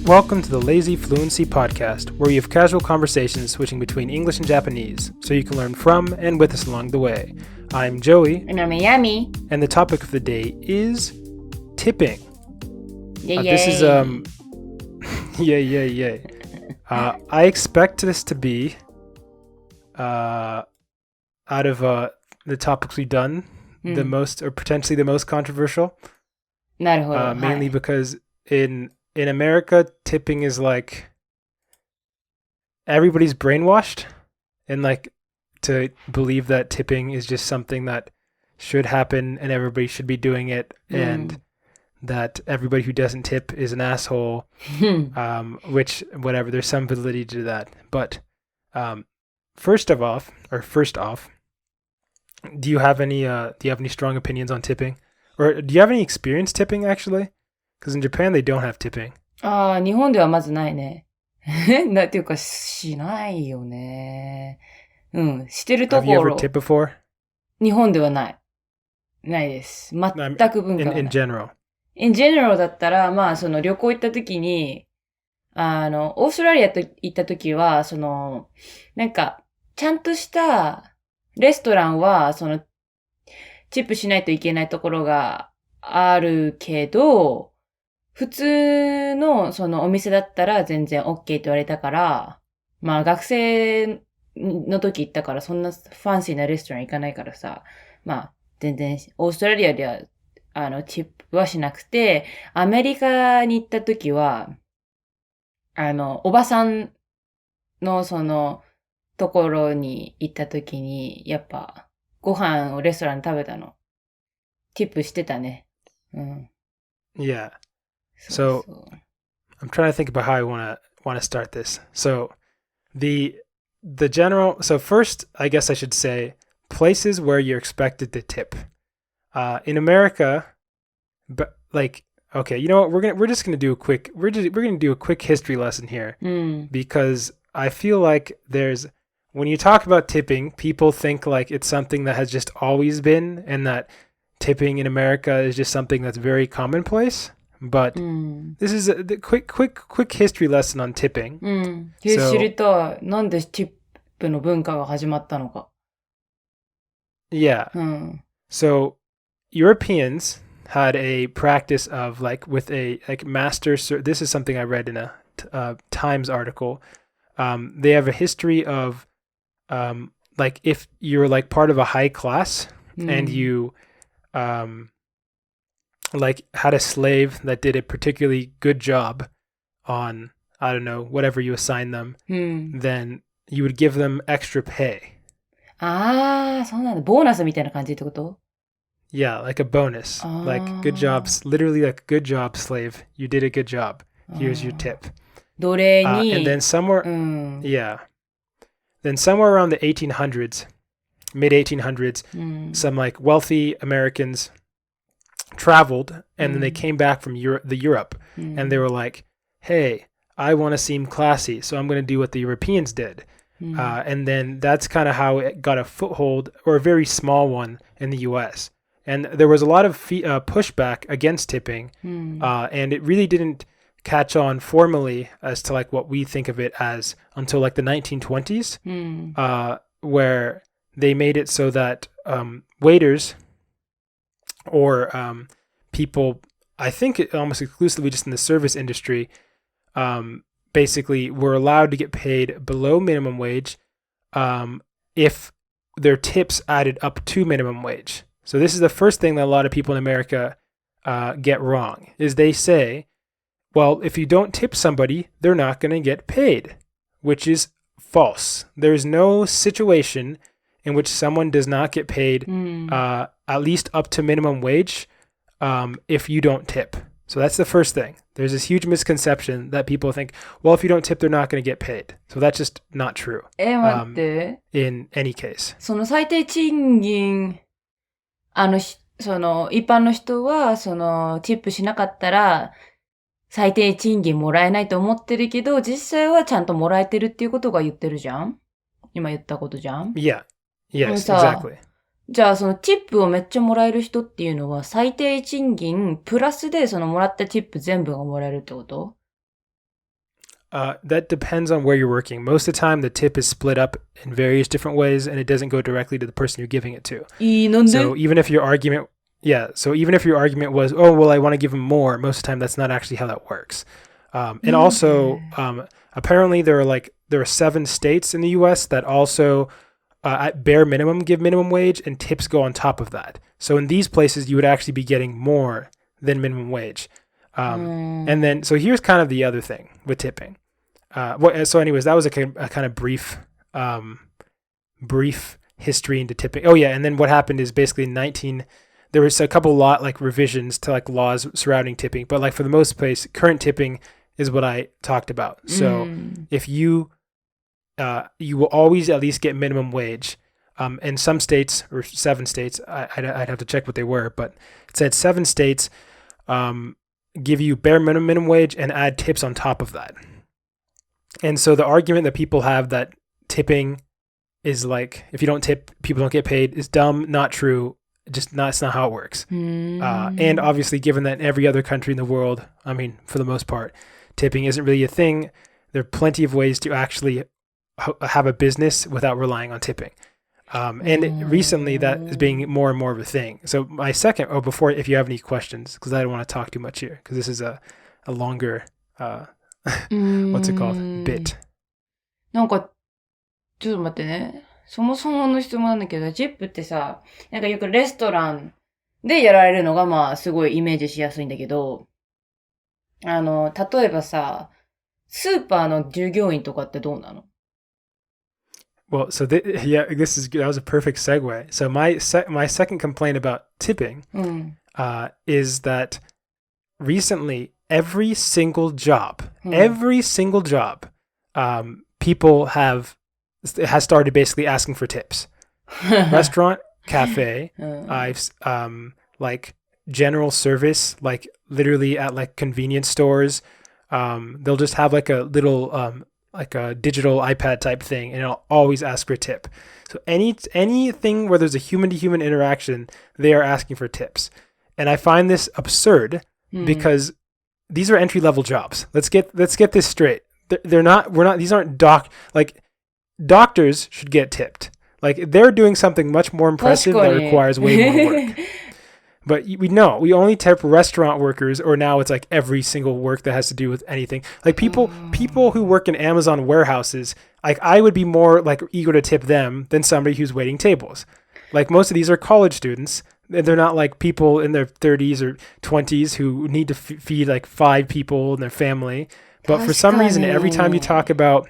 Welcome to the lazyfluency podcast, where we have casual conversations switching between English and Japanese, so you can learn from and with us along the way. I'm Joey. And I'm Yami. And the topic of the day is tipping. Yay, This is, yay. I expect this to be, out of the topics we've done, the most, or potentially the most controversial. なるほど。Mainly because in America, tipping is like everybody's brainwashed and like to believe that tipping is just something that should happen and everybody should be doing it and that everybody who doesn't tip is an asshole, which whatever, there's some validity to that. But first off, do you have any strong opinions on tipping? Or do you have any experience tipping actually? Because in Japan, they don't have tipping. ああ、日本ではまずないね。なんていうか、しないよね。してるところ。Have you ever tipped before? 日本ではない。ないです。全く文化がない。In general. In general だったら、まあ、その旅行行った時に、オーストラリアと行った時は、なんか、ちゃんとしたレストランは、チップしないといけないところがあるけど、普通のお店だったら全然 OK って言われたから、まあ学生の時行ったからそんなファンシーなレストラン行かないからさ、まあ全然オーストラリアではチップはしなくて、アメリカに行った時は、おばさんのところに行った時に、やっぱご飯をレストランで食べたの。チップしてたね。Yeah.So, I'm trying to think about how I want to start this. So, the general. So first, I guess I should say places where you're expected to tip. In America, but like, okay, you know what? We're just gonna do a quick history lesson here because I feel like when you talk about tipping, people think like it's something that has just always been, and that tipping in America is just something that's very commonplace.But this is a quick history lesson on tipping. 知りたい。なんでチップの文化が始まったのか。Yeah. So Europeans had a practice of like with a like master. This is something I read in a Times article. They have a history of like if you're like part of a high class and you like had a slave that did a particularly good job on, I don't know, whatever you assign them, then you would give them extra pay. ああ、そうなんだ。ボーナスみたいな感じってこと Yeah, like a bonus. Like good jobs, literally like good job, slave. You did a good job. Here's your tip. 奴隷に。And then somewhere, then somewhere around the 1800s, mid 1800s, some like wealthy Americans traveled and then they came back from Europe and they were like, hey, I want to seem classy, so I'm going to do what the Europeans did. And then that's kind of how it got a foothold, or a very small one, in the US. And there was a lot of pushback against tipping, and it really didn't catch on formally as to like what we think of it as until like the 1920s, where they made it so that waiters or people, I think almost exclusively just in the service industry, basically were allowed to get paid below minimum wage if their tips added up to minimum wage. So this is the first thing that a lot of people in America get wrong, is they say, well, if you don't tip somebody, they're not going to get paid, which is false. There's no situation in which someone does not get paid at least up to minimum wage if you don't tip. So that's the first thing. There's this huge misconception that people think, well, if you don't tip, they're not going to get paid. So that's just not true. 待って。In any case. その最低賃金、一般の人は、チップしなかったら、最低賃金もらえないと思ってるけど、実際はちゃんともらえてるっていうことが言ってるじゃん？今言ったことじゃん？ Yeah. Yes, exactly. じゃあチップをめっちゃもらえる人っていうのは最低賃金プラスでもらったチップ全部がもらえるってこと That depends on where you're working. Most of the time, the tip is split up in various different ways, and it doesn't go directly to the person you're giving it to. So even if your argument was, oh, well, I want to give them more, most of the time, that's not actually how that works. And also, apparently, there are 7 states in the U.S. that also, at bare minimum, give minimum wage, and tips go on top of that. So in these places, you would actually be getting more than minimum wage. And then, so here's kind of the other thing with tipping. So anyways, that was a kind of brief history into tipping. Oh yeah, and then what happened is basically there was a couple revisions to laws surrounding tipping, but for the most place, current tipping is what I talked about. So if you will always at least get minimum wage. In some states, or 7 states, I'd have to check what they were, but it said 7 states give you bare minimum wage and add tips on top of that. And so the argument that people have that tipping is if you don't tip, people don't get paid is dumb, not true. It's not how it works. And obviously, given that in every other country in the world, I mean, for the most part, tipping isn't really a thing. There are plenty of ways to actually have a business without relying on tipping. And recently that is being more and more of a thing. So my second, before, if you have any questions, because I don't want to talk too much here, because this is a longer, what's it called? Bit. なんか、ちょっと待ってね。そもそもの質問なんだけど、チップってさ、なんかよくレストランでやられるのがまあすごいイメージしやすいんだけど、例えばさ、スーパーの従業員とかってどうなの？Well, so that was a perfect segue. So my second complaint about tipping is that recently every single job, people has started basically asking for tips. Restaurant, cafe, general service, literally at convenience stores, they'll just have a little a digital iPad type thing, and it'll always ask for a tip. So anything where there's a human-to-human interaction, they are asking for tips. And I find this absurd because these are entry-level jobs. Let's get this straight. These aren't doctors should get tipped. They're doing something much more impressive that requires way more work. But we only tip restaurant workers, or now it's every single work that has to do with anything. People who work in Amazon warehouses, I would be more eager to tip them than somebody who's waiting tables. Most of these are college students. They're not people in their 30s or 20s who need to feed 5 people and their family. But for some reason, every time you talk about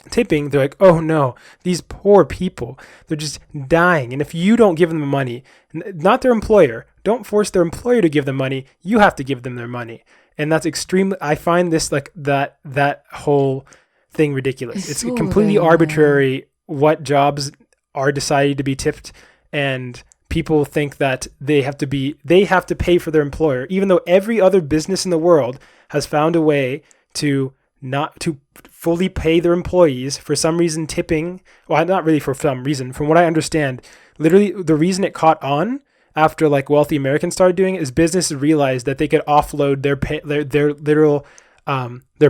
tipping, they're oh no, these poor people, they're just dying, and if you don't give them the money, not their employer, don't force their employer to give them money, you have to give them their money. And that's extremely, I find this that whole thing ridiculous. It's completely arbitrary what jobs are decided to be tipped, and people think that they have to pay for their employer, even though every other business in the world has found a way to not to fully pay their employees. For some reason, tipping, well, not really for some reason, from what I understand, literally the reason it caught on after wealthy Americans started doing it is businesses realized that they could offload their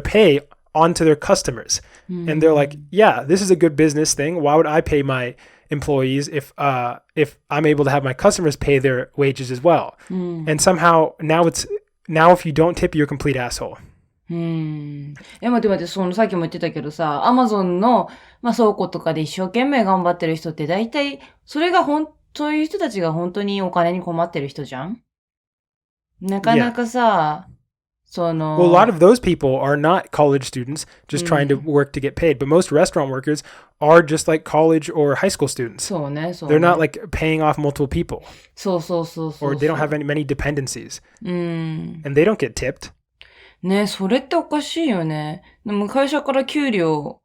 pay onto their customers. And they're yeah, this is a good business thing. Why would I pay my employees if I'm able to have my customers pay their wages as well? And somehow now if you don't tip, you're a complete asshole. 待って、さっきも言ってたけどさ、アマゾンの、倉庫とかで一生懸命頑張ってる人って大体、そういう人たちが本当にお金に困ってる人じゃん？なかなかさ、Well, a lot of those people are not college students just trying to work to get paid, but most restaurant workers are just college or high school students. そうね。They're not paying off multiple people. そう。Or they don't have many dependencies. And they don't get tipped. ね、それっておかしいよね。でも会社から給料、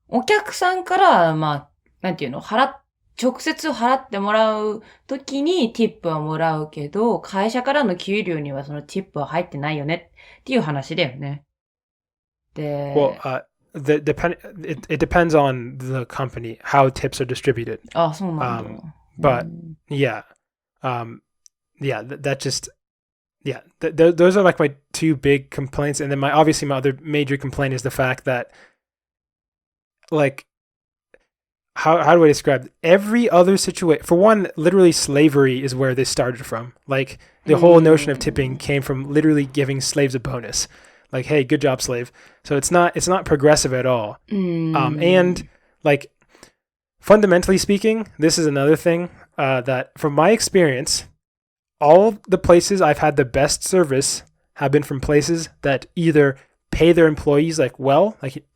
お客さんから、なんていうの、直接払ってもらうときにティップはもらうけど、会社からの給料にはそのティップは入ってないよねっていう話だよね。で、Well, it depends on the company, how tips are distributed. あ、そうなんだ。But yeah, that just, yeah, those are like my two big complaints. And then my other major complaint is the fact that, like, how do I describe it? Every other situation? For one, literally slavery is where this started from. Like, the whole notion of tipping came from literally giving slaves a bonus. Like, hey, good job, slave. So it's not progressive at all. And like, fundamentally speaking, this is another thing that, from my experience, all the places I've had the best service have been from places that either pay their employees like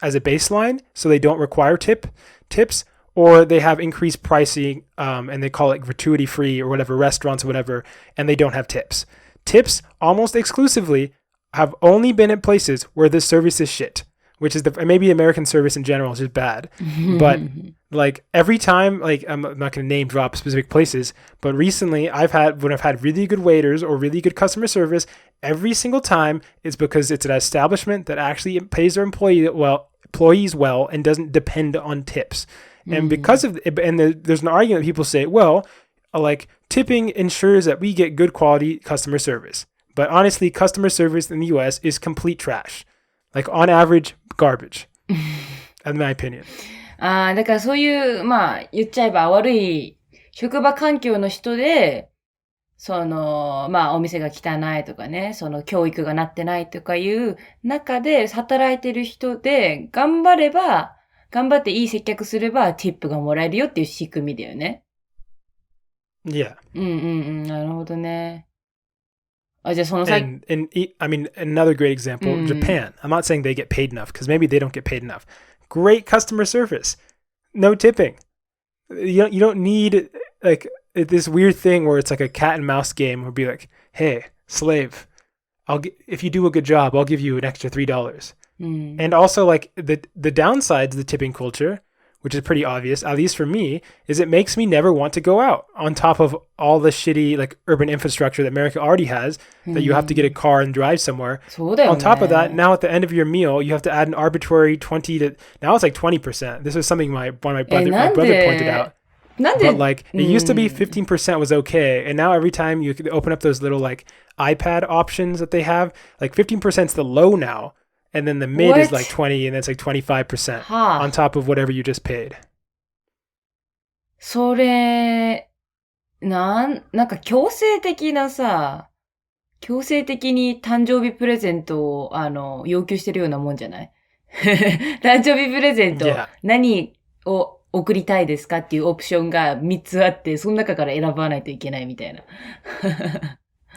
as a baseline, so they don't require tips, or they have increased pricing, and they call it gratuity free or whatever, restaurants or whatever, and they don't have tips. Tips almost exclusively have only been at places where the service is shit, which is maybe American service in general is just bad. But like, every time, like, I'm not going to name drop specific places, but recently when I've had really good waiters or really good customer service, every single time it's because it's an establishment that actually pays their employees well and doesn't depend on tips. And because of there's an argument that people say, well, like, tipping ensures that we get good quality customer service. But honestly, customer service in the US is complete trash. Like, on average, garbage. In my opinion. だからそういう、まあ、言っちゃえば悪い職場環境の人で、まあ、お店が汚いとかね、教育がなってないとかいう中で働いてる人で、頑張っていい接客すれば、ティップがもらえるよっていう仕組みだよね。Yeah. なるほどね。じゃあand I mean, another great example, Japan. I'm not saying they get paid enough, because maybe they don't get paid enough. Great customer service, no tipping. You don't need, like, this weird thing where it's like a cat and mouse game where be like, hey, slave, if you do a good job, I'll give you an extra $3. And also, like, the downsides of the tipping culture, which is pretty obvious, at least for me, is it makes me never want to go out, on top of all the shitty, like, urban infrastructure that America already has, that you have to get a car and drive somewhere. On top of that, now at the end of your meal, you have to add an arbitrary 20 now it's like 20%. This was something my brother pointed out. But, like, it used to be 15% was okay, and now every time you could open up those little, like, iPad options that they have, like, 15% is the low now. And then the mid is like 20, and that's like 25% on top of whatever you just paid. それ、なんか強制的に誕生日プレゼントを、要求してるようなもんじゃない誕生日プレゼント、何を送りたいですかっていうオプションが3つあって、その中から選ばないといけないみたいな。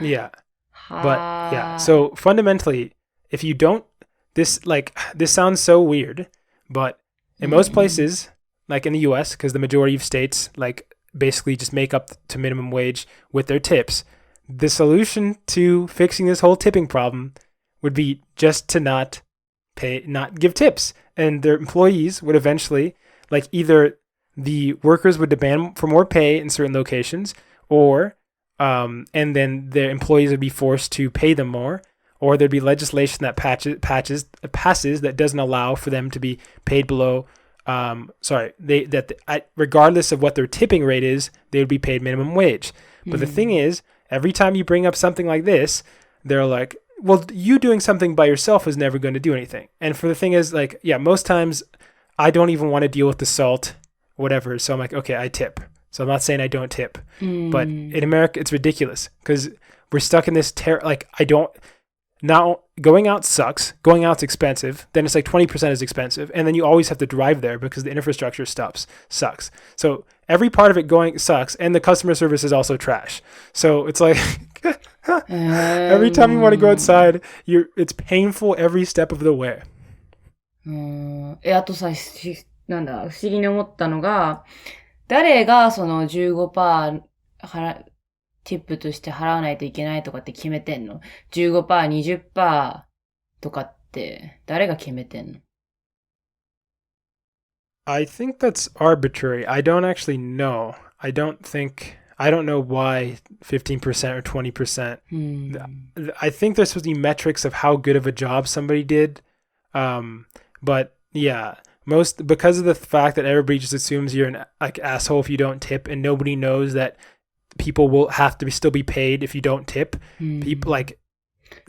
Yeah. But, yeah. So, fundamentally, if you don't, this sounds so weird, but in most places, like in the US, because the majority of states, like, basically just make up to minimum wage with their tips, the solution to fixing this whole tipping problem would be just to not give tips. And their employees would eventually, like, either the workers would demand for more pay in certain locations, or, and then their employees would be forced to pay them more, or there'd be legislation that passes that doesn't allow for them to be paid below. Regardless of what their tipping rate is, they would be paid minimum wage. But the thing is, every time you bring up something like this, they're like, well, you doing something by yourself is never going to do anything. And for the thing is, like, yeah, most times I don't even want to deal with the salt, whatever. So I'm like, okay, I tip. So I'm not saying I don't tip. But in America, it's ridiculous because we're stuck in this now going out sucks. Going out's expensive. Then it's like 20% is expensive. And then you always have to drive there because the infrastructure sucks. So every part of it going sucks. And the customer service is also trash. So it's like every time you want to go outside, it's painful every step of the way. あとさ、なんだ、不思議に思ったのが、誰がその 15% ティップとして払わないといけないとかって決めてんの？ 15%、20% とかって誰が決めてんの？ I think that's arbitrary. I don't actually know. I don't know why 15% or 20%. I think there's supposed to be metrics of how good of a job somebody did. But yeah, because of the fact that everybody just assumes you're an asshole if you don't tip, and nobody knows that people will have to still be paid if you don't tip. People, like,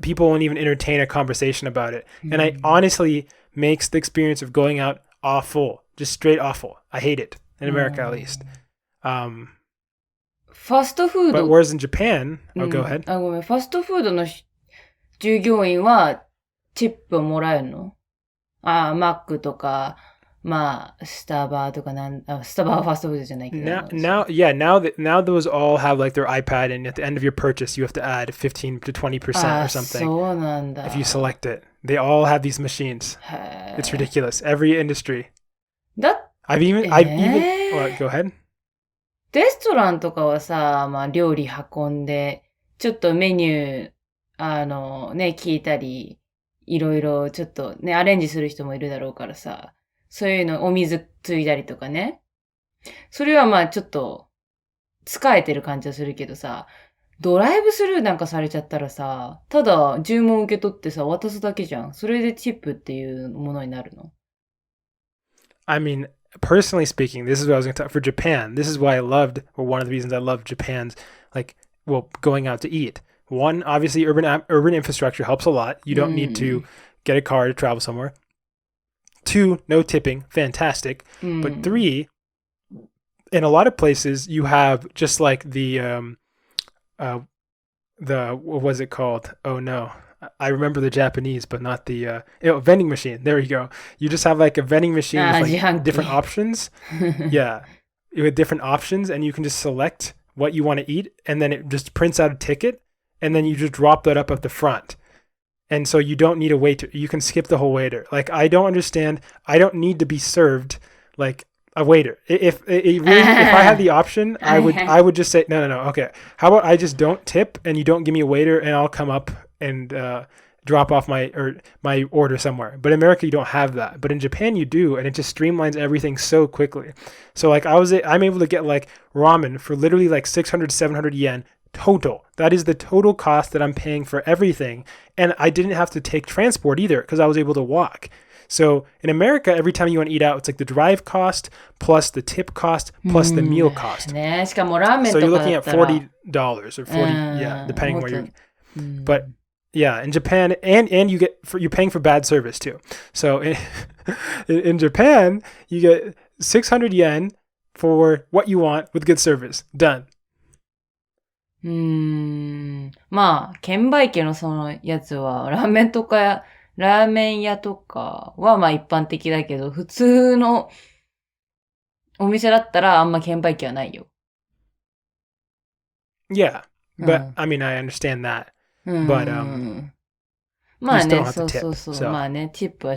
people won't even entertain a conversation about it. And I honestly makes the experience of going out awful, just straight awful. I hate it in America at least. ファストフー But ド、whereas in Japan, go ahead. ごめん、ファストフードの従業員はチップをもらえるの？マックとか、スタバとかスタバはファストフードじゃないけど。Now those all have like their iPad, and at the end of your purchase, you have to add 15 to 20% or something. そうなんだ。If you select it, they all have these machines. It's ridiculous. Every industry. I've even. Go ahead. レストランとかはさ、料理運んで、ちょっとメニュー、聞いたり、いろいろちょっとね、アレンジする人もいるだろうからさ、そういうの、お水ついだりとかね。それはちょっと、使えてる感じはするけどさ、ドライブスルーなんかされちゃったらさ、ただ注文受け取ってさ、渡すだけじゃん。それでチップっていうものになるの？ I mean, personally speaking, this is what I was going to talk for Japan. This is why I loved, or one of the reasons I loved Japan's, going out to eat. One, obviously, urban infrastructure helps a lot. You don't need to get a car to travel somewhere. Two, no tipping, fantastic. But three, in a lot of places, you have just like the what was it called? Oh no, I remember the Japanese, but not the vending machine. There you go. You just have like a vending machine with like different options. Yeah, with different options, and you can just select what you want to eat, and then it just prints out a ticket, and then you just drop that up at the front. And so you don't need a waiter. You can skip the whole waiter. Like, I don't understand. I don't need to be served like a waiter. If I had the option, I would just say, no. Okay. How about I just don't tip and you don't give me a waiter and I'll come up and drop off my order somewhere. But in America, you don't have that. But in Japan, you do. And it just streamlines everything so quickly. So like I'm able to get like ramen for literally like 600, 700 yen total. That is the total cost that I'm paying for everything. And I didn't have to take transport either because I was able to walk. So in America, every time you want to eat out, it's like the drive cost plus the tip cost plus the meal cost. So you're looking at $40 or 40, depending where you're. But yeah, in Japan, and you're paying for bad service too. So in Japan, you get 600 yen for what you want with good service. Done. 券売機のそのやつは、ラーメン屋とかは一般的だけど、普通のお店だったらあんま券売機はないよ。Yeah, but I mean, I understand that. But,そう。チップは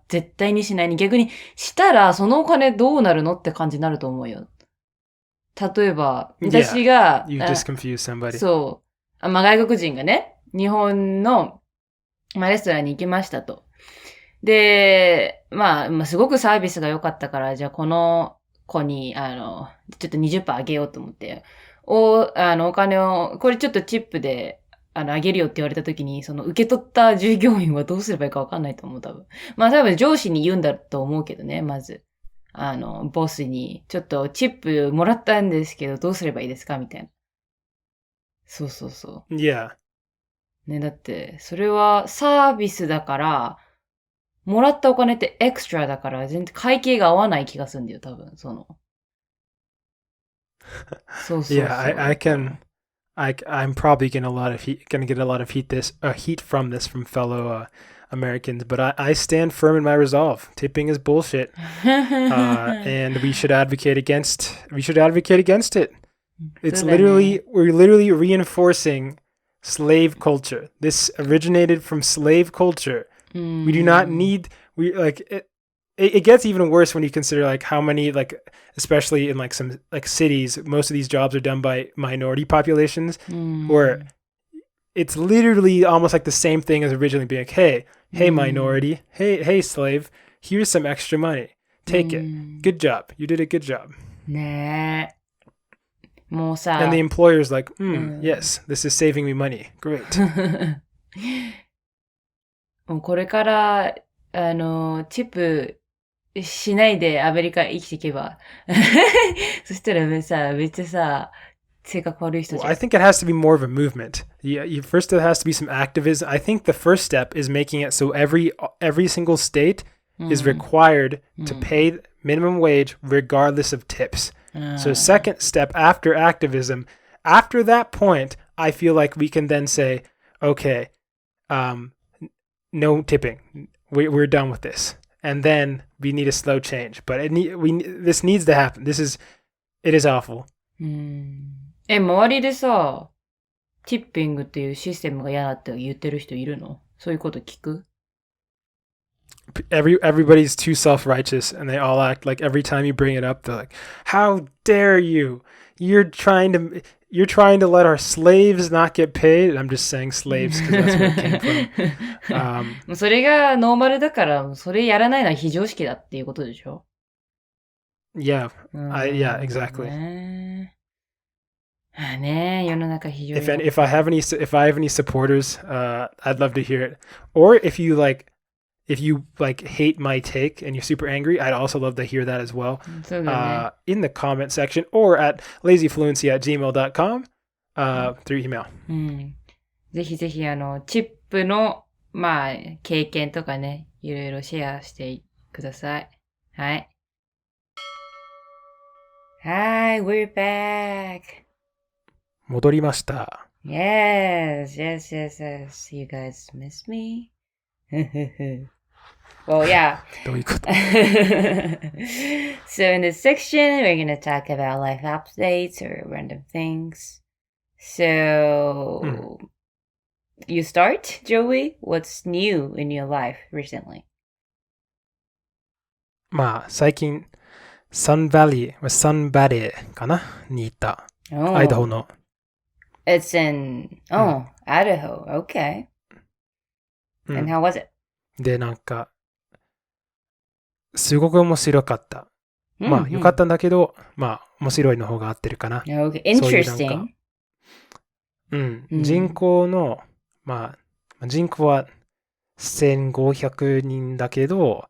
絶対にしないに。逆にしたら、そのお金どうなるのって感じになると思うよ。例えば、私が、You just confuse somebody. そう。外国人がね、日本の、レストランに行きましたと。で、すごくサービスが良かったから、じゃあこの子に、ちょっと 20% あげようと思って、お金を、これちょっとチップで、あげるよって言われた時に、その受け取った従業員はどうすればいいかわかんないと思う、多分。多分上司に言うんだと思うけどね、まず。ボスに、ちょっとチップもらったんですけど、どうすればいいですかみたいな。そう。Yeah. ね、だって、それはサービスだから、もらったお金ってエクストラだから、全然会計が合わない気がするんだよ、多分、その。そう。Yeah, I'm probably getting gonna get a lot of heat from fellow Americans, but I stand firm in my resolve. Tipping is bullshit, and we should advocate against it. We're literally reinforcing slave culture. This originated from slave culture. We do not need it gets even worse when you consider like how many especially in like some like cities, most of these jobs are done by minority populations where it's literally almost like the same thing as originally being like, hey minority, hey slave, here's some extra money. Take it. Good job. You did a good job. ねえ。もうさ。And the employer's like, yes, this is saving me money. Great. もうこれから、チップしないでアメリカ生きていけば。そしたらさ、めっちゃさ、性格悪い人 Well, じゃ I ん。think it has to be more of a movement. Yeah, first there has to be some activism. I think the first step is making it so every single state is required to pay minimum wage regardless of tips. So second step after activism, after that point, I feel like we can then say, okay, no tipping. We're done with this. And then we need a slow change. But this needs to happen. It is awful. 周りでさ、ティッピングっていうシステムが嫌だって言ってる人いるの？そういうこと聞く？ Everybody's too self-righteous and they all act like every time you bring it up, they're like, how dare you? You're trying to let our slaves not get paid. And I'm just saying slaves because that's where it came from. もうそれがノーマルだから、それやらないのは非常識だっていうことでしょ？ Yeah, yeah, exactly. まあね、世の中非常に。If I have any supporters, I'd love to hear it. Or if you hate my take and you're super angry, I'd also love to hear that as well. そうだね。In the comment section or at lazyfluency@gmail.com through email. ぜひぜひチップの、まあ、経験とかね、いろいろシェアしてください。はい。Hi, we're back. 戻りました。Yes. You guys miss me? Well, yeah. どういうこと？ So in this section, we're going to talk about life updates or random things. So, you start, Joey? What's new in your life recently? まあ、最近、サンバレーかなに行った。アイダホの。It's in, Idaho. Okay. And how was it? で、なんか、すごく面白かった。まあ、よかったんだけど、まあ、面白いの方が合ってるかな。Okay. Interesting. 人口の、まあ、人口は1500人だけど、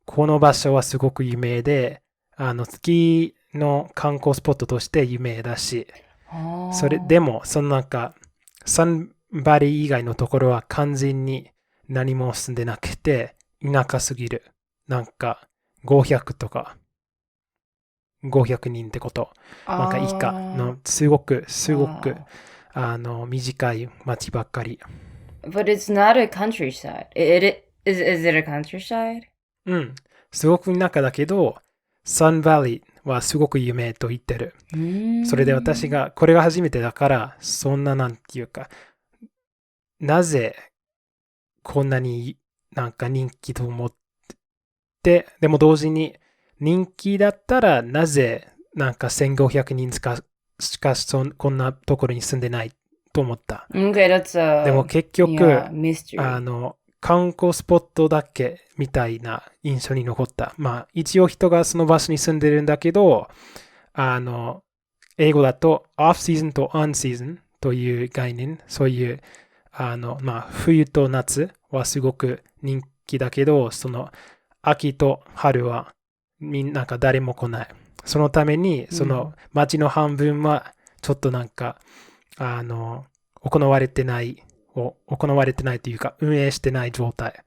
この場所はすごく有名で、月の観光スポットとして有名だし、でも、そのなんか、サンバレー以外のところは完全に何も住んでなくて、田舎すぎる。なんか、500とか、500人ってこと。なんか以下の、すごく、短い町ばっかり。But it's not a countryside. Is it a countryside? すごく田舎だけど、サンバレーはすごく有名と言ってる。それで私が、これが初めてだから、そんななんていうか、なぜこんなになんか人気と思って、でも同時に人気だったらなぜなんか1500人しかこんなところに住んでないと思った。Okay, でも結局、mystery. 観光スポットだけみたいな印象に残った。まあ一応人がその場所に住んでるんだけど、英語だとオフシーズンとオンシーズンという概念、そういうまあ冬と夏はすごく人気だけど、その秋と春はなんか誰も来ない。そのためにその街の半分はちょっとなんか行われてないというか運営してない状態。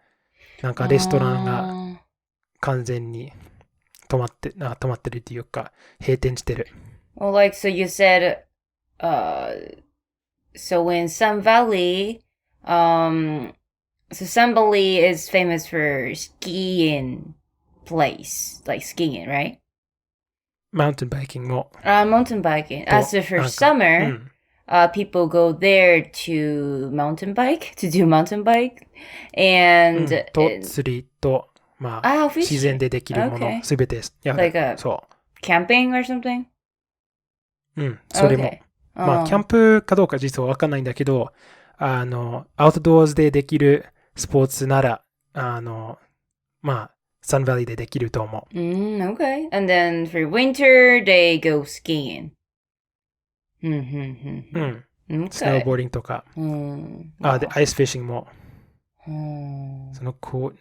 なんかレストランが完全に止まってるというか閉店してる。Well, like so you said, so in Sun Valley, so Sun Valley is famous for skiing place, like skiing, right? Mountain biking も。Mountain biking. As for summer, people go there to do mountain bike, and と釣りと、まあ、自然でできるものすべてやる。そう。camping or something? それも。まあ、キャンプかどうか実はわかんないんだけど、アウトドアズでできるスポーツなら、まあ、サンバレーでできると思う。Okay. And then for winter, they go skiing. スノーボーディングとか。で、アイスフィッシングも。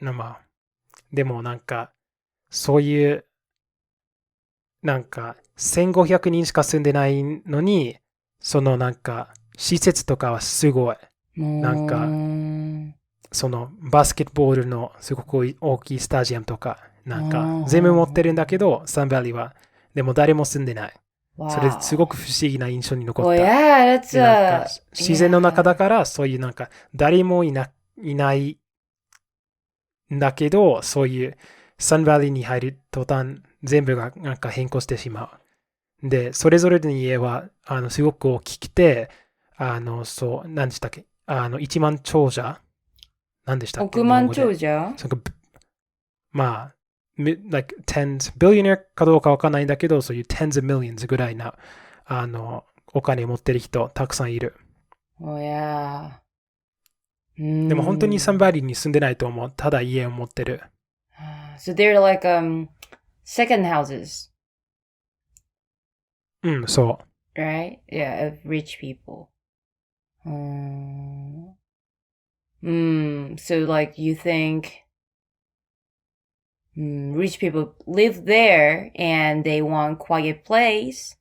まあ、でもなんか、そういう、なんか、1500人しか住んでないのに、そのなんか、施設とかはすごい。なんか、そのバスケットボールのすごく大きいスタジアムとか、なんか全部持ってるんだけど、サンバリーは。でも誰も住んでない。それすごく不思議な印象に残った。yeah, that's でなんか自然の中だから、そういうなんか誰もいないんだけど、そういうサンバリーに入る途端、全部がなんか変更してしまう。で、それぞれの家は、すごく大きくて、そう、何でしたっけ一万長者何でしたっけ億万長者まあ、like tens, billionaire かどうかわかんないんだけど、そういう tens of millions ぐらいな、お金持ってる人たくさんいる。Oh, yeah. でも本当にサンバリーに住んでないと思う。ただ家を持ってる。So they're like, second houses. うん、そう。Right? Yeah, of rich people. So like you think rich people live there and they want quiet place.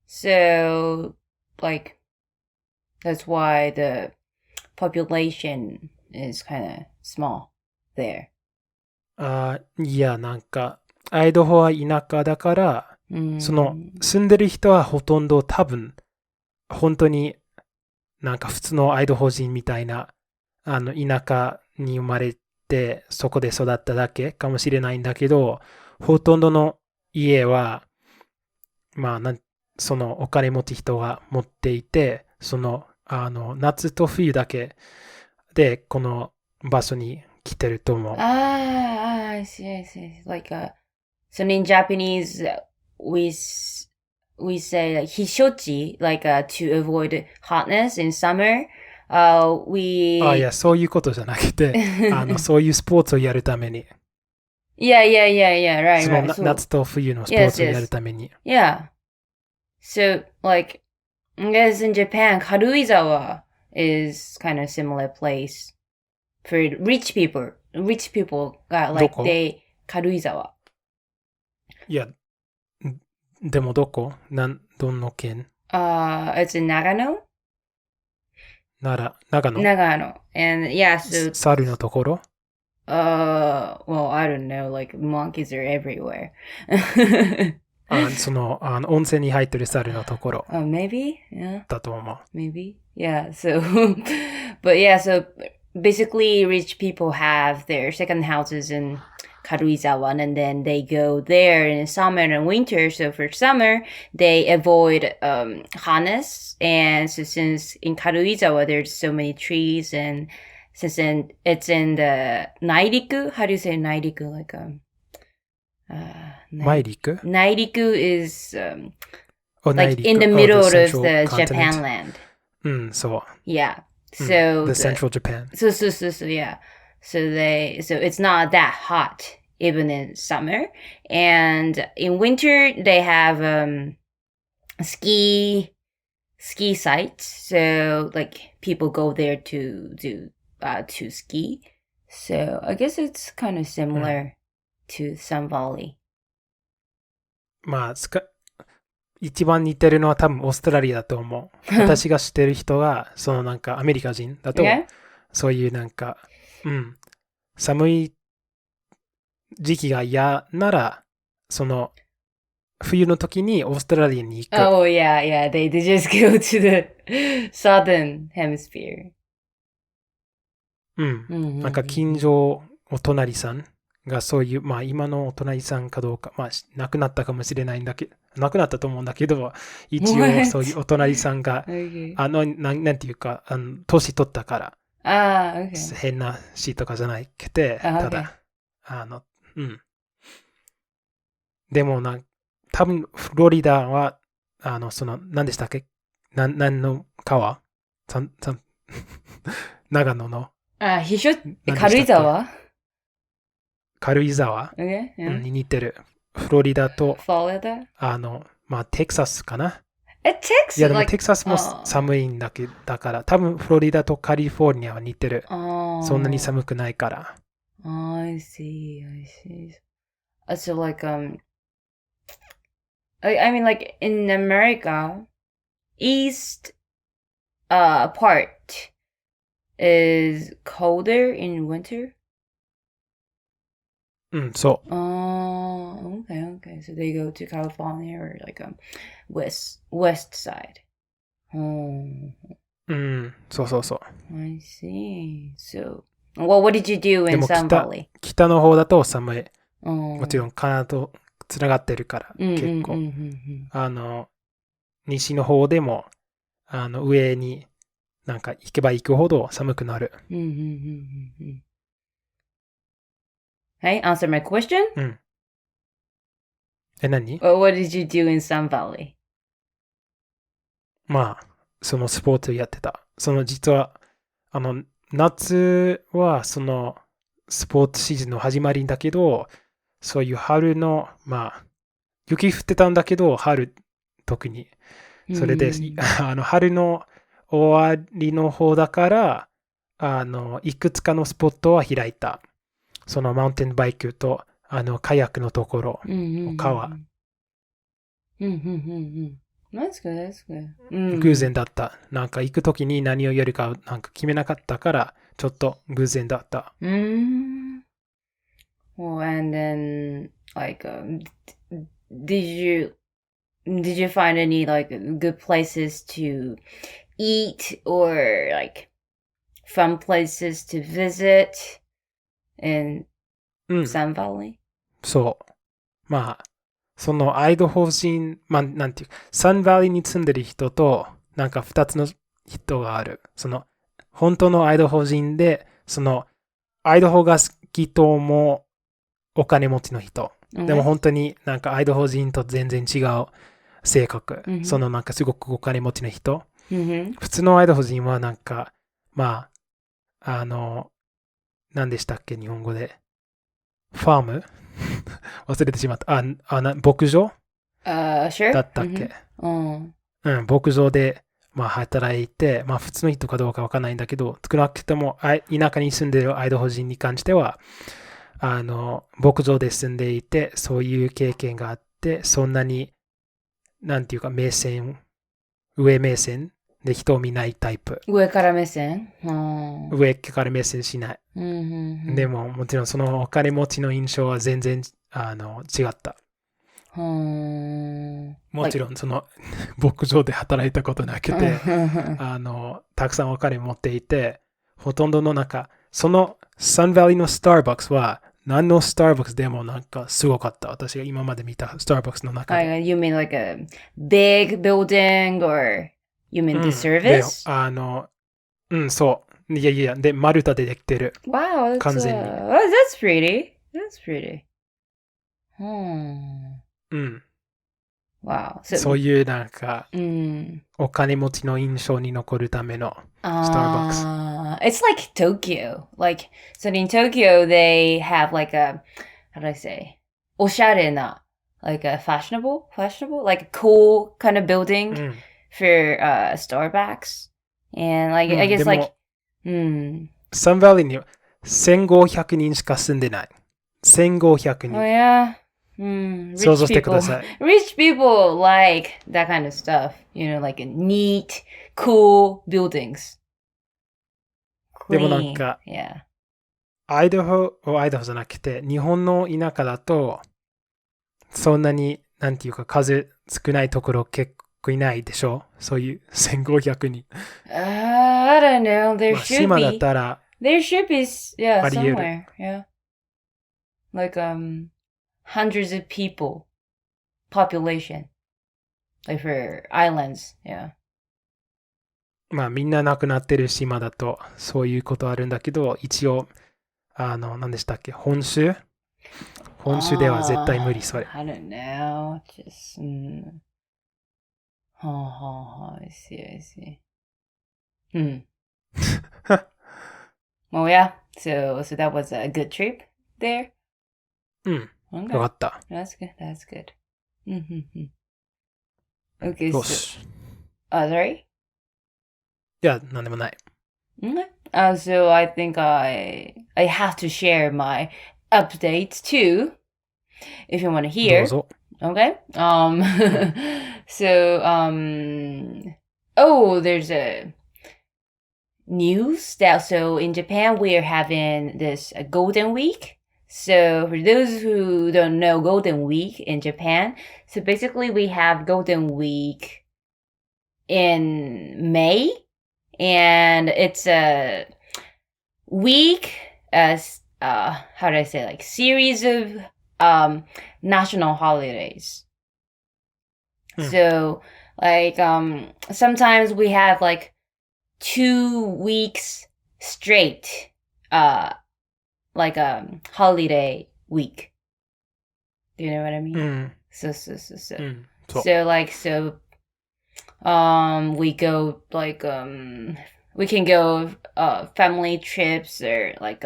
So like that's why the population is kind of small there. いや、なんか、アイダホは田舎だから、その、住んでる人はほとんど多分、本当になんか普通のアイダホ人みたいな、田舎に生まれて、そこで育っただけかもしれないんだけど、ほとんどの家は、まあ、そのお金持ち人が持っていて、その、夏と冬だけで、この場所に来てると思う。I see, I see. Like, so in Japanese, we say like hishochi, like to avoid hotness in summer. いや、そういうことじゃなくて、そういうスポーツをやるために。Yeah, right, その right. 夏と冬のスポーツをやるために。Yeah. So, like, I guess in Japan, Karuizawa is kind of similar place for rich people. Rich people got like they Karuizawa. いや、でもどの県It's in Nagano? 長野 Nagano. And yeah, so 猿のところ well, I don't know, like monkeys are everywhere. その、温泉に入ってる猿のところ Maybe? Yeah. だと思う。Maybe? Yeah, so, but yeah, so basically rich people have their second houses in Karuizawa and then they go there in summer and winter. So for summer, they avoid harness. And so since in Karuizawa, there's so many trees and since it's in the Nairiku, how do you say Nairiku? Like, Nairiku? Nairiku is, like Nairiku. in the middle of the continent. Japan land. そう。Yeah. So the central Japan. So yeah. So it's not that hot even in summer. And in winter they have ski sites. So like people go there to ski. So I guess it's kind of similar to Sun Valley. まあ、一番似てるのは多分オーストラリアだと思う。私が知ってる人が、そのなんかアメリカ人だと、そういうなんか、寒い時期が嫌なら、その冬の時にオーストラリアに行く。Oh, yeah. They just go to the southern hemisphere. なんか近所お隣さんがそういう、まあ今のお隣さんかどうか、まあ亡くなったかもしれないんだけど、亡くなったと思うんだけど、一応そういうお隣さんが、なんていうか、年取ったから、okay. 変な死とかじゃないくて、ただ、でも多分フロリダは、その、何でしたっけ何の川長野の。軽井沢軽井沢、に似てる。フロリダと、まあ、テキサスかな。いや、でもテキサスも寒いんだけど、だから、多分フロリダとカリフォルニアは似てる。そんなに寒くないから。I see. So like, I mean like in America, east part is colder in winter? そう。Okay. So they go to California or like west side. そう。I see. So, what did you do in Sun Valley? 北の方だと寒い。もちろんカナダとつながってるから結構。西の方でも上になんか行けば行くほど寒くなる。Hey, answer my question? 何？ What did you do in Sun Valley? まあ、そのスポーツやってた。実は、夏はそのスポーツシーズンの始まりだけど、そういう春の、雪降ってたんだけど、春、特に。それで、春の終わりの方だから、いくつかのスポットは開いた。そのマウンテンバイクと、カヤックのところ、川。That's good. 偶然だった。なんか行くときに何をやるかなんか決めなかったから、ちょっと偶然だった。Well, and then, like, did you find any, like, good places to eat or, like, fun places to visit in Sun Valley? そう。そのアイドホ人、なんていうか、サンバリーに住んでる人と、なんか二つの人がある。その、本当のアイドホ人で、その、アイドホが好きともお金持ちの人。でも本当になんかアイドホ人と全然違う性格。そのなんかすごくお金持ちの人。普通のアイドホ人はなんか、何でしたっけ、日本語で。ファーム忘れてしまった。牧場だったっけ、牧場で、働いて、普通の人かどうかわかんないんだけど、少なくとも田舎に住んでいるアイドホ人に関しては、牧場で住んでいて、そういう経験があって、そんなに、なんていうか、上目線で人を見ないタイプ。上から目線？上から目線しない。でも、もちろんそのお金持ちの印象は全然違った。もちろんその牧場で働いたことなくて、たくさんお金持っていて、ほとんどの中、そのサンバリーのスターバックスは、何のスターバックスでもなんかすごかった。私が今まで見たスターバックスの中で。You mean like a big building or you mean the service? そう。いや、で、丸太でできてる。Wow, 完全に。That's pretty. Wow. そういうなんか、お金持ちの印象に残るためのスターバックス。It's like Tokyo. Like, so in Tokyo, they have like how do I say? おしゃれな like a fashionable, like a cool kind of building for Starbucks. And like, I guess like, サンバリーに1500人しか住んでない。1500人。Oh yeah. Rich people. Rich people like that kind of stuff. You know, like neat, cool buildings. でもなんか、アイダホじゃなくて、日本の田舎だと、そんなに、なんていうか、数少ないところ結構いないでしょ？そういう1500人。I don't know. There should be. 島だったら、There should be, somewhere. Yeah. Like, hundreds of people population. Like for islands, yeah. みんな亡くなってる島だとそういうことあるんだけど、一応何でしたっけ、本州では絶対無理、それ。I don't know. Just, I see. Oh yeah. So that was a good trip there? Okay. よかった。That's good. Okay, よし。sorry? いや、なんでもない。Okay. So I think I have to share my updates too, if you want to hear. どうぞ。Okay. So Oh, there's a news that so in Japan we are having this Golden Week. So for those who don't know Golden Week in Japan, so basically we have Golden Week in May, and it's a week as how do I say, like series of national holidays. So like sometimes we have like 2 weeks straight like holiday week. Do you know what I mean? So we go like we can go family trips, or like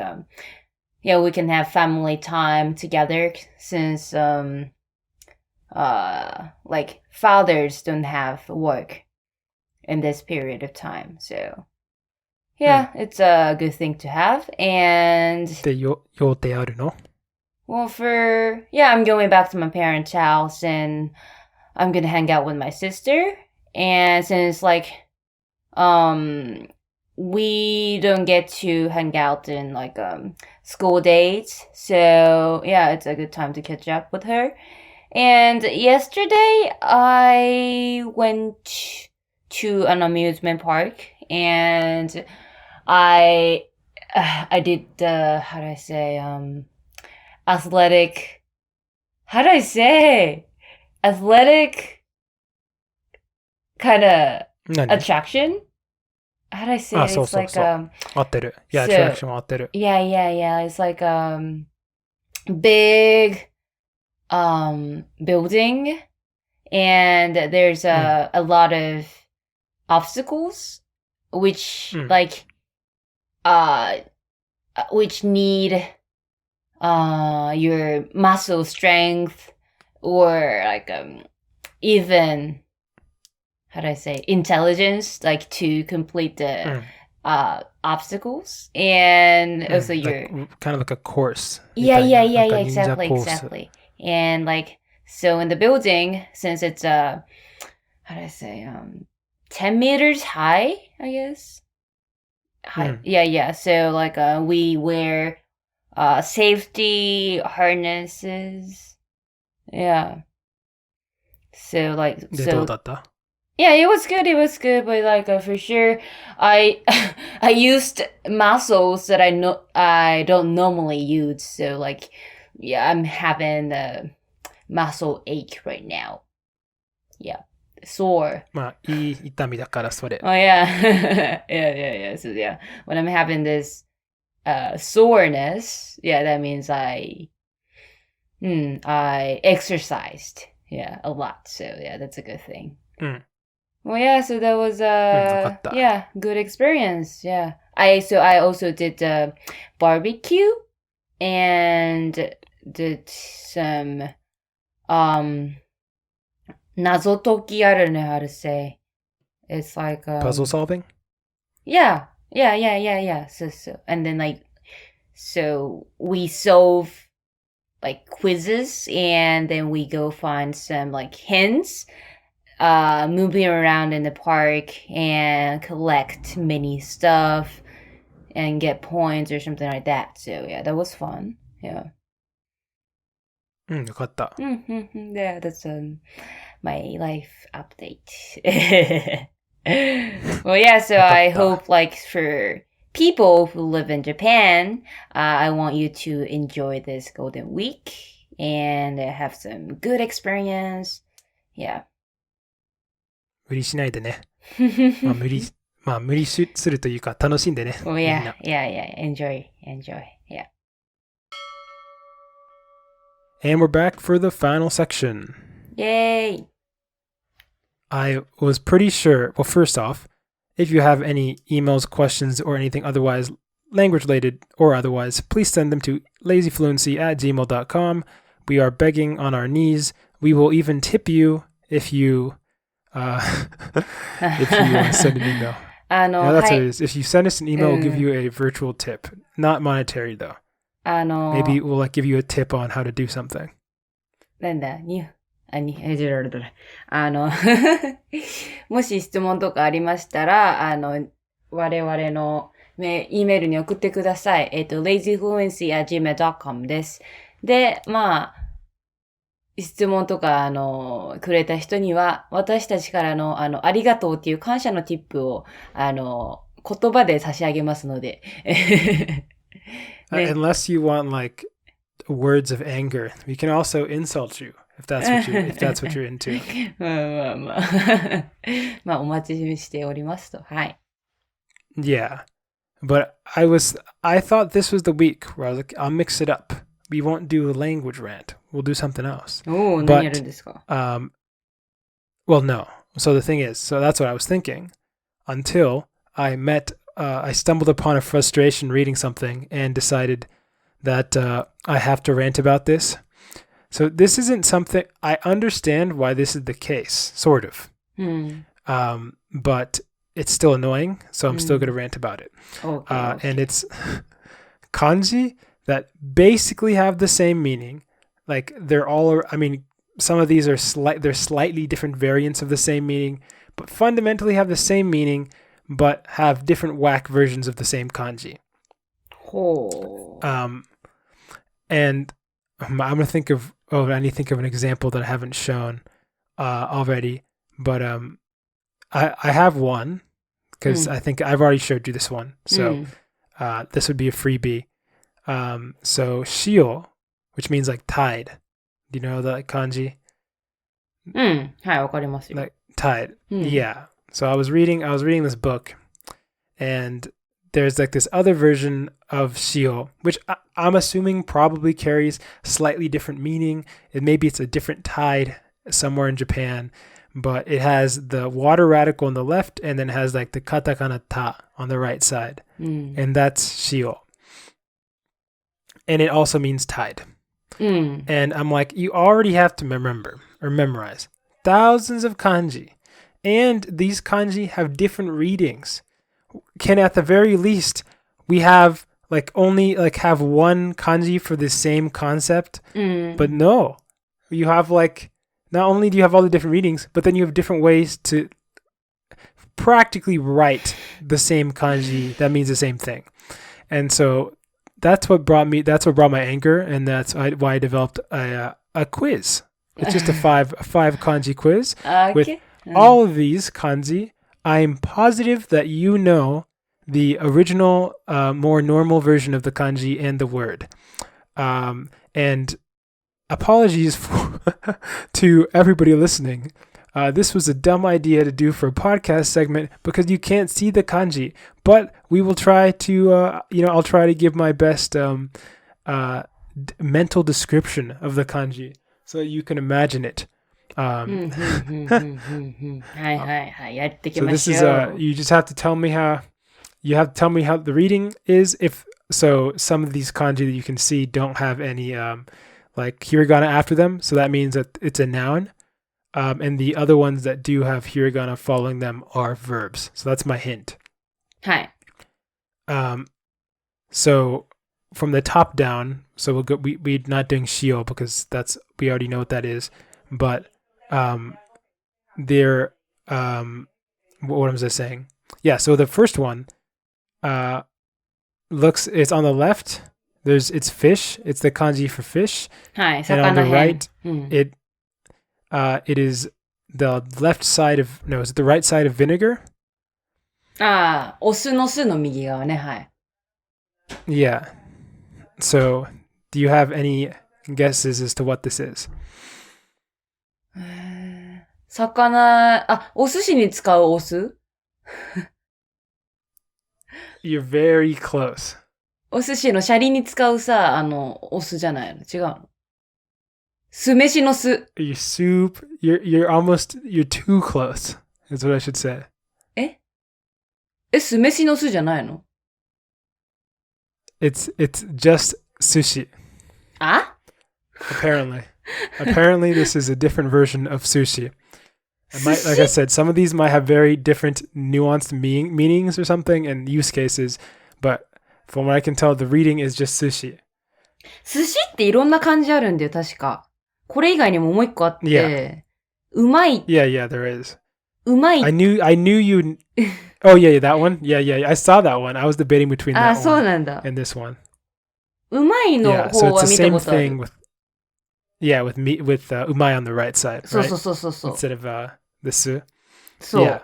we can have family time together, since like fathers don't have work in this period of time. So it's a good thing to have. And で、予定あるの? Well, I'm going back to my parents' house, and I'm gonna hang out with my sister. And since like we don't get to hang out in like school dates, so it's a good time to catch up with her. And yesterday I went to an amusement park, and I did how do I say athletic kind of attraction. How do I say it? It's like 合ってる。Yeah, attraction 合ってる。Yeah. It's like big building, and there's a lot of obstacles which like which need your muscle strength, or like even how do I say intelligence, like to complete the obstacles, and also your kind of like a course. Yeah, exactly. And like so in the building, since it's how do I say 10 meters high, I guess. Yeah. So like we wear safety harnesses. Yeah. So like で、どうだった? Yeah, it was good, but like for sure I used muscles that I don't normally use. So like I'm having a muscle ache right now. Yeah. Sore. まあ、いい痛みだからそれ。Oh yeah. yeah. So yeah, when I'm having this soreness, that means I exercised, a lot. So that's a good thing. Well, so that was good experience. Yeah. I also did barbecue and did some nazotoki, I don't know how to say. It's like puzzle solving? Yeah. So and then like so we solve like quizzes, and then we go find some like hints moving around in the park and collect mini stuff and get points or something like that. So that was fun. Yeah. よかった。Yeah, that's my life update. Well, so I hope like for people who live in Japan, I want you to enjoy this Golden Week and have some good experience. Yeah. 無理しないでね。無理するというか楽しんでね。Oh yeah. Enjoy. Yeah. And we're back for the final section. Yay! I was pretty sure, well, first off, if you have any emails, questions, or anything otherwise language-related or otherwise, please send them to lazyfluency@gmail.com. We are begging on our knees. We will even tip you if you send an email. That's what it is. If you send us an email, we'll give you a virtual tip. Not monetary, though. Maybe we'll give you a tip on how to do something. なんだもし質問とかありましたら、我々のE メールに送ってください。lazyfluency@gmail.com です。で、まあ、質問とか、くれた人には、私たちからの、ありがとうっていう感謝のティップを、言葉で差し上げますので。ね、unless you want like words of anger, we can also insult you if that's what you're into. まあまあまあ。まあ、お待ちしておりますと。はい。Yeah. But I thought this was the week where I was like, I'll mix it up. We won't do a language rant. We'll do something else. おー、何やるんですか? Well, no. So the thing is, so that's what I was thinking until I stumbled upon a frustration reading something and decided that I have to rant about this. So this isn't something, I understand why this is the case, sort of. But it's still annoying, so I'm still going to rant about it. Okay. And it's kanji that basically have the same meaning. Like they're all, I mean, some of these are they're slightly different variants of the same meaning, but fundamentally have the same meaning, but have different whack versions of the same kanji. Oh. And I'm going to think of, I need to think of an example that I haven't shown already, but I have one because I think I've already showed you this one. So this would be a freebie. So shio, which means like tide. Do you know the kanji? はい、わかりますよ。Like tide. Yeah. So I was reading this book, and there's like this other version of shio, which I'm assuming probably carries slightly different meaning. Maybe it's a different tide somewhere in Japan, but it has the water radical on the left and then has like the katakana ta on the right side. And that's shio. And it also means tide. And I'm like, you already have to remember or memorize thousands of kanji. And these kanji have different readings. Can at the very least we have like only like have one kanji for the same concept? But no. You have like, not only do you have all the different readings, but then you have different ways to practically write the same kanji that means the same thing. And so that's what brought my anger, and that's why I developed a quiz. It's just a five kanji quiz with all of these kanji. I'm positive that you know the original, more normal version of the kanji and the word. And apologies to everybody listening. This was a dumb idea to do for a podcast segment because you can't see the kanji. But we will try to, I'll try to give my best mental description of the kanji so you can imagine it. So this is you just have to tell me how the reading is. If so, some of these kanji that you can see don't have any like hiragana after them, so that means that it's a noun. And the other ones that do have hiragana following them are verbs. So that's my hint. Hi. So from the top down, so we'll go. We're not doing shio because we already know what that is. But they're what was I saying? Yeah. So the first one it's on the left. It's fish. It's the kanji for fish. Hi. And on the right, it is the left side of is it the right side of vinegar? お酢の酢の右側ね、はい。Yeah. So, do you have any guesses as to what this is? 魚、お寿司に使うお酢You're very close. お寿司のシャリに使うさ、お酢じゃないの？違うの？酢飯の酢。You're too close, is what I should say. 酢飯の酢じゃないの？ It's just sushi. Apparently. Apparently this is a different version of sushi. Like I said, some of these might have very different nuanced meanings or something and use cases, but from what I can tell, the reading is just sushi. 寿司っていろんな漢字あるんだよ、確か。これ以外にももう一個あって、うまい。Yeah, there is. うまい。I knew you. Oh, yeah, that one? Yeah, I saw that one. I was debating between that そう one なんだ。and this one. うまいの Yeah, 方 so は it's 見 the たこ same とある。thing with me, with umai on the right side, そう right? そう。Instead of the su. そう。Yeah.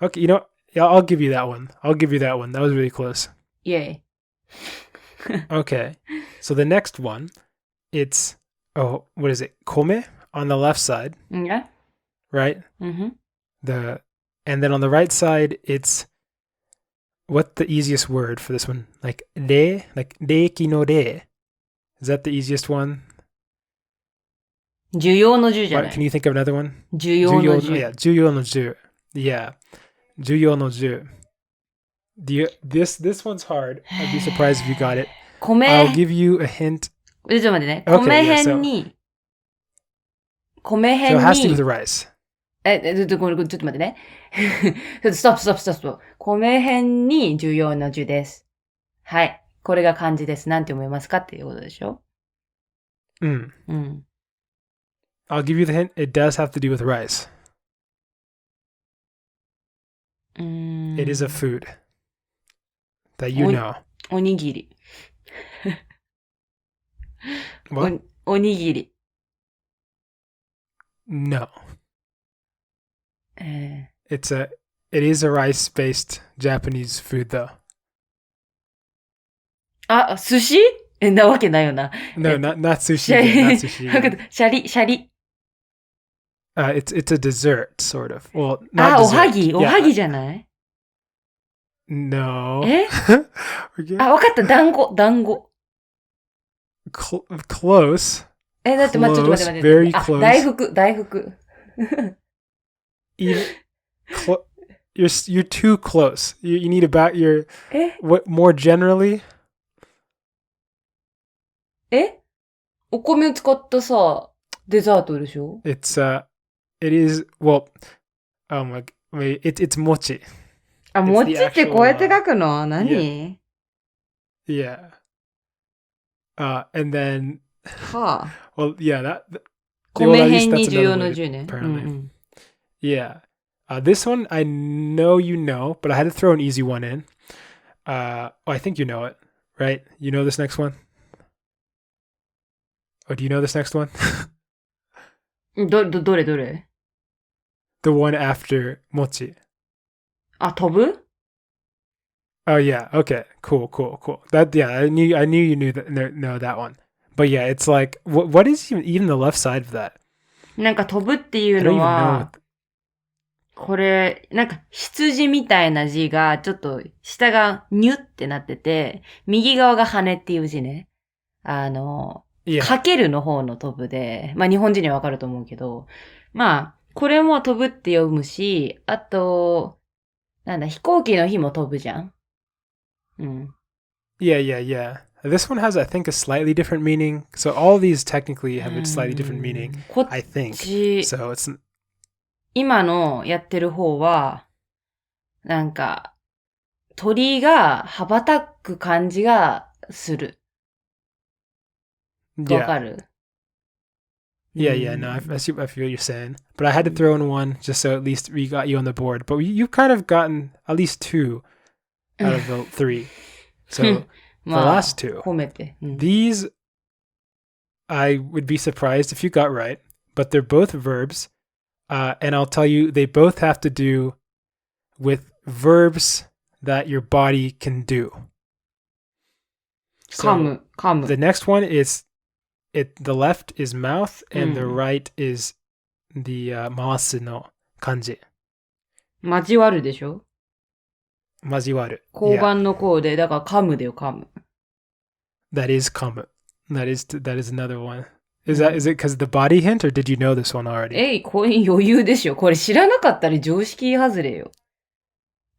Okay, yeah, I'll give you that one. That was really close. イェイ。Okay. So the next one, it's, what is it? Kome on the left side, んや right? うんふん。And then on the right side, it's, what's the easiest word for this one? Like reiki no re. Is that the easiest one? 需要の需じゃな Can い。 you think of another one? 需要の需。Yeah, 重要の重. Yeah. 重要の重. This one's hard. I'd be surprised if you got it. I'll give you a hint. ちょっと待ってね。 Okay, 米 yeah, 編に、米 So 編 it has to do に with、rice. ごめんちょっと待ってね。ストップ。米編に重要な字です。はい。これが漢字です。なんて読めますかっていうことでしょうん。I'll give you the hint. It does have to do with rice. It is a food that you know. おにぎり。What? おにぎり。No. It is a rice-based Japanese food, though. 寿司なわけないよな。No, not sushi. Not sushi. シャリ。It's a dessert, sort of. Well, not お dessert. はぎ Yeah. おはぎじゃない No. わかった。団子。Close. だって、ちょっと待って。Very close. 大福。You're too close. You need about your what more generally? お米を使ったさ、デザートでしょ It is well. Oh my. Wait, it's mochi. 餅ってこうやって書くの何 Yeah. And then. はあ。Well, yeah. That. 米編に重要の重ね。Yeah. This one I know you know, but I had to throw an easy one in. I think you know it, right? You know this next one? Oh, do you know this next one? どれ The one after mochi. 飛ぶ Oh yeah. Okay. Cool. That I knew you knew that one. But yeah, it's like what is even the left side of that? なんか飛ぶっていうのは、これ、なんか羊みたいな字がちょっと下がニュってなってて、右側が羽っていう字ね。かけるの方の飛ぶで、日本人にはわかると思うけど、これも飛ぶって読むし、あと、飛行機の日も飛ぶじゃん。Yeah. This one has, I think, a slightly different meaning. So all these technically have a slightly different meaning, I think. So it's... 今のやってる方は、なんか、鳥が羽ばたく感じがする。わかる Yeah, no, I feel what you're saying. But I had to throw in one just so at least we got you on the board. But you've kind of gotten at least 2 out of the 3. So the last 2. 褒めて。These, I would be surprised if you got right, but they're both verbs. And I'll tell you, they both have to do with verbs that your body can do. So 噛む。 the next one is, the left is mouth and the right is the maasu no kanji. 交わるでしょ交わる。交番の項で、だから噛むだよ、噛む。That is kamu. That is another one. Is it because the body hint, or did you know this one already? これ余裕でしょ。これ知らなかったら常識外れよ。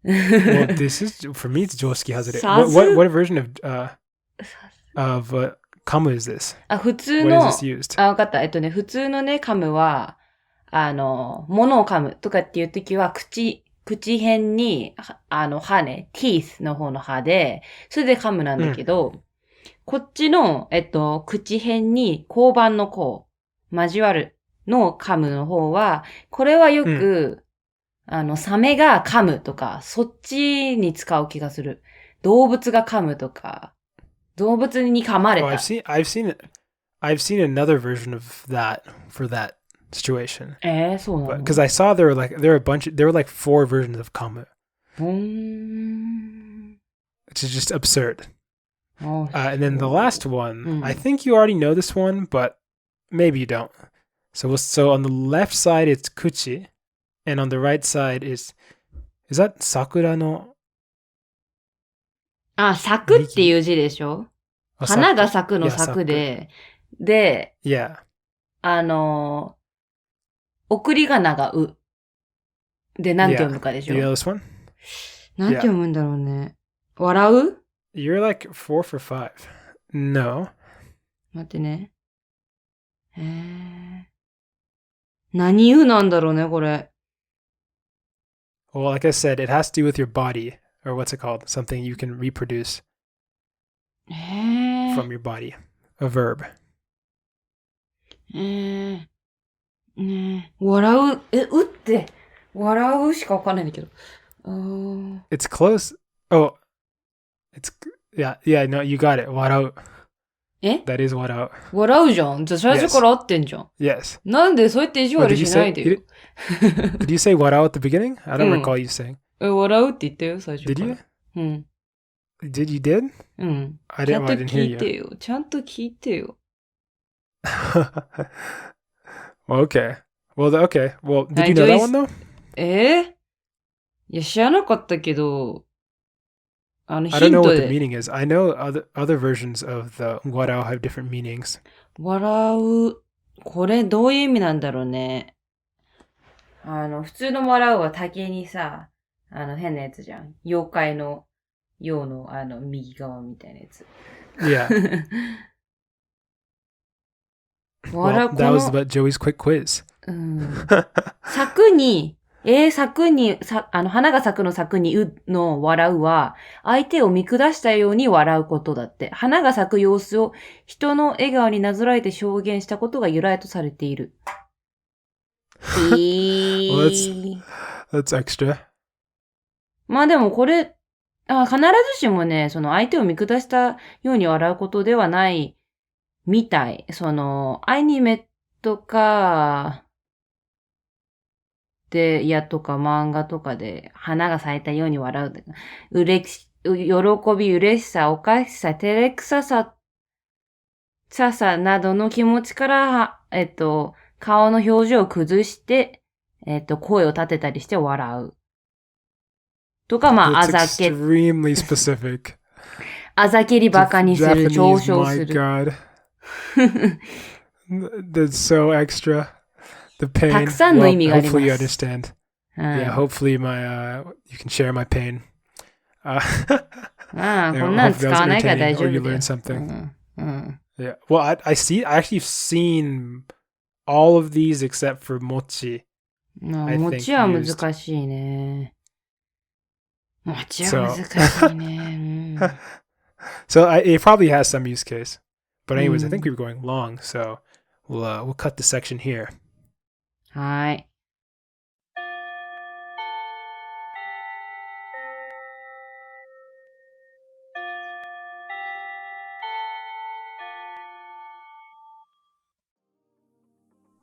Well, this is, for me, it's 常識外れ。What version of kamu is this? 普通の、What is this used? わかった。普通のね、噛むは、物を噛むとかっていうときは、口辺に、歯ね、teeth の方の歯で、それで噛むなんだけど、こっちの、口辺に、交番の項交わるの噛むの方は、これはよく、サメが噛むとか、そっちに使う気がする。動物が噛むとか、動物に噛まれた。I've seen another version of that for that situation. そうなの Because I saw there were like 4 versions of kamu. Which is just absurd. And then the last one, I think you already know this one, but maybe you don't. So on the left side it's kuchi, and on the right side is that sakura no? 咲くっていう字でしょ？花が咲くの咲くで、で、送り仮名がう。で、なんて読むかでしょ？ You know this one? なんて読むんだろうね。笑う？ You're like 4 for 5. No. 待ってね。何うなんだろうね、これ。Well, like I said, it has to do with your body, or what's it called? Something you can reproduce from your body. A verb. 笑う、うって、笑うしかわかんないんだけど。It's close. Oh, yeah, no, you got it. 笑う。That is 笑う。笑うじゃん。じゃあ最初から合ってんじゃん。Yes. なんでそうやって意地悪しないでよ。Did you say 笑う at the beginning? I don't recall you saying. 笑うって言ったよ、最初から。Did you? うん。Did you did? うん。I didn't hear you. ちゃんと聞いてよ。Well, okay. Well, did you know that one though? いや、知らなかったけど、I don't know what the meaning is. I know other versions of the 笑う have different meanings. 笑う、これどういう意味なんだろうね。普通の笑うは竹にさ、変なやつじゃん。妖怪の、陽の右側みたいなやつ。Yeah. Well, that was about Joey's quick quiz. 咲くに、花が咲くの咲くにうの笑うは、相手を見下したように笑うことだって。花が咲く様子を人の笑顔になぞらえて表現したことが由来とされている。Well, that's extra. まあでもこれ、必ずしもね、その相手を見下したように笑うことではないみたい。アニメとか、で、とか漫画とかで花が咲いたように笑う。喜び、嬉しさ、おかしさ、照れくささなどの気持ちから、顔の表情を崩して、声を立てたりして笑う。とか、まあ、あざけ。extremely specific. あざけりバカにする、嘲笑する。My God. That's so extra. The pain. たくさんの意味があります。Hopefully you understand. Yeah, hopefully you can share my pain. こんなん使わないから大丈夫だよ。Or you learn something. Yeah. Well, I actually seen all of these except for mochi. 餅は難しいね。餅は難しいね。So it probably has some use case. But anyways, I think we were going long, so we'll cut the section here. はい。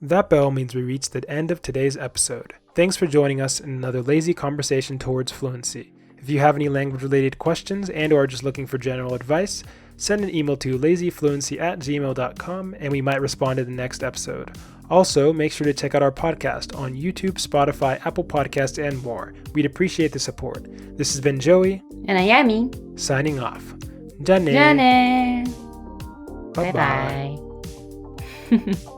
That bell means we reached the end of today's episode. Thanks for joining us in another lazy conversation towards fluency. If you have any language-related questions and or are just looking for general advice, send an email to lazyfluency@gmail.com and we might respond in the next episode. Also, make sure to check out our podcast on YouTube, Spotify, Apple Podcasts, and more. We'd appreciate the support. This has been Joey. And Ayami. Signing off. じゃあね。じゃあね。バイバイ。バイバイ。